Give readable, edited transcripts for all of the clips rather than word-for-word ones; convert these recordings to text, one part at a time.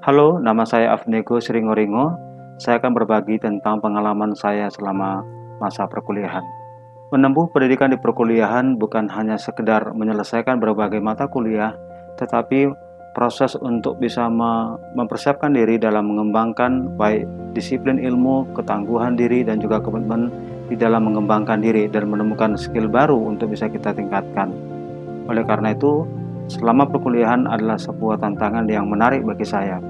Halo, nama saya Afnego Sringoringo. Saya akan berbagi tentang pengalaman saya selama masa perkuliahan. Menempuh pendidikan di perkuliahan bukan hanya sekedar menyelesaikan berbagai mata kuliah, tetapi proses untuk bisa mempersiapkan diri dalam mengembangkan baik disiplin ilmu, ketangguhan diri, dan juga komitmen di dalam mengembangkan diri dan menemukan skill baru untuk bisa kita tingkatkan. Oleh karena itu, selama perkuliahan adalah sebuah tantangan yang menarik bagi saya.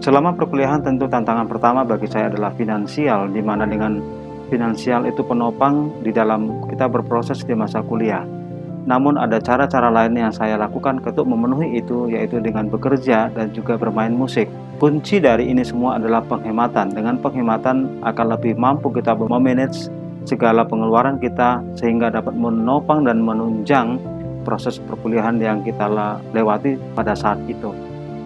Selama perkuliahan tentu tantangan pertama bagi saya adalah finansial, di mana dengan finansial itu penopang di dalam kita berproses di masa kuliah. Namun ada cara-cara lain yang saya lakukan untuk memenuhi itu, yaitu dengan bekerja dan juga bermain musik. Kunci dari ini semua adalah penghematan. Dengan penghematan akan lebih mampu kita memanage segala pengeluaran kita sehingga dapat menopang dan menunjang proses perkuliahan yang kita lewati pada saat itu.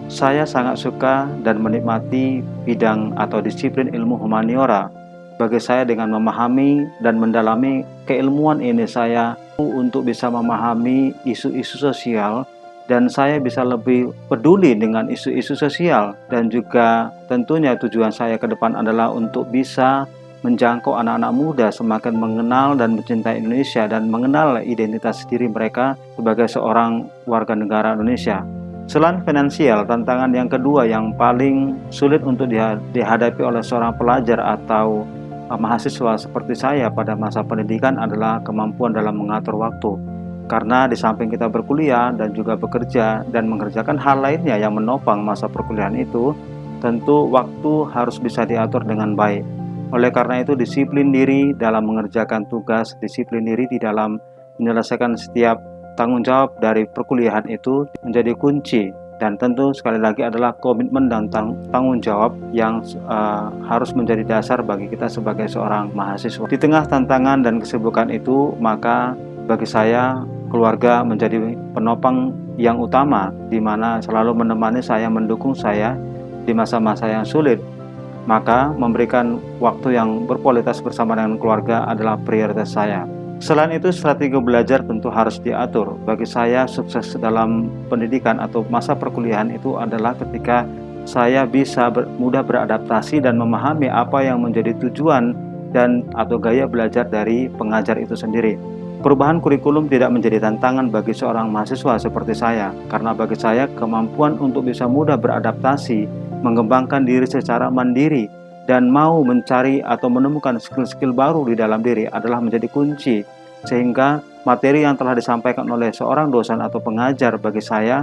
Saya sangat suka dan menikmati bidang atau disiplin ilmu humaniora. Bagi saya, dengan memahami dan mendalami keilmuan ini, saya untuk bisa memahami isu-isu sosial, dan saya bisa lebih peduli dengan isu-isu sosial. Dan juga tentunya tujuan saya ke depan adalah untuk bisa menjangkau anak-anak muda semakin mengenal dan mencintai Indonesia dan mengenal identitas diri mereka sebagai seorang warga negara Indonesia. Selain finansial, tantangan yang kedua yang paling sulit untuk dihadapi oleh seorang pelajar atau mahasiswa seperti saya pada masa pendidikan adalah kemampuan dalam mengatur waktu. Karena di samping kita berkuliah dan juga bekerja dan mengerjakan hal lainnya yang menopang masa perkuliahan itu, tentu waktu harus bisa diatur dengan baik. Oleh karena itu, disiplin diri dalam mengerjakan tugas, disiplin diri di dalam menyelesaikan setiap tanggung jawab dari perkuliahan itu menjadi kunci. Dan tentu sekali lagi adalah komitmen dan tanggung jawab yang harus menjadi dasar bagi kita sebagai seorang mahasiswa. Di tengah tantangan dan kesibukan itu, maka bagi saya keluarga menjadi penopang yang utama, di mana selalu menemani saya, mendukung saya di masa-masa yang sulit. Maka memberikan waktu yang berkualitas bersama dengan keluarga adalah prioritas saya. Selain itu, strategi belajar tentu harus diatur. Bagi saya, sukses dalam pendidikan atau masa perkuliahan itu adalah ketika saya bisa mudah beradaptasi dan memahami apa yang menjadi tujuan dan atau gaya belajar dari pengajar itu sendiri. Perubahan kurikulum tidak menjadi tantangan bagi seorang mahasiswa seperti saya, karena bagi saya kemampuan untuk bisa mudah beradaptasi, mengembangkan diri secara mandiri, dan mau mencari atau menemukan skill-skill baru di dalam diri adalah menjadi kunci, sehingga materi yang telah disampaikan oleh seorang dosen atau pengajar bagi saya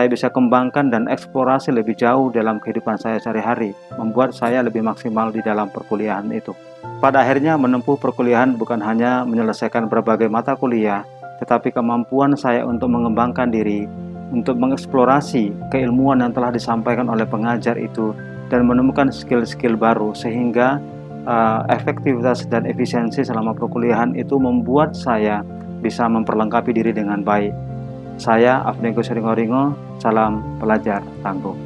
bisa kembangkan dan eksplorasi lebih jauh dalam kehidupan saya sehari-hari, membuat saya lebih maksimal di dalam perkuliahan itu. Pada akhirnya, menempuh perkuliahan bukan hanya menyelesaikan berbagai mata kuliah, tetapi kemampuan saya untuk mengembangkan diri, untuk mengeksplorasi keilmuan yang telah disampaikan oleh pengajar itu, dan menemukan skill-skill baru, sehingga efektivitas dan efisiensi selama perkuliahan itu membuat saya bisa memperlengkapi diri dengan baik. Saya Afnego Sringoringo, salam pelajar tangguh.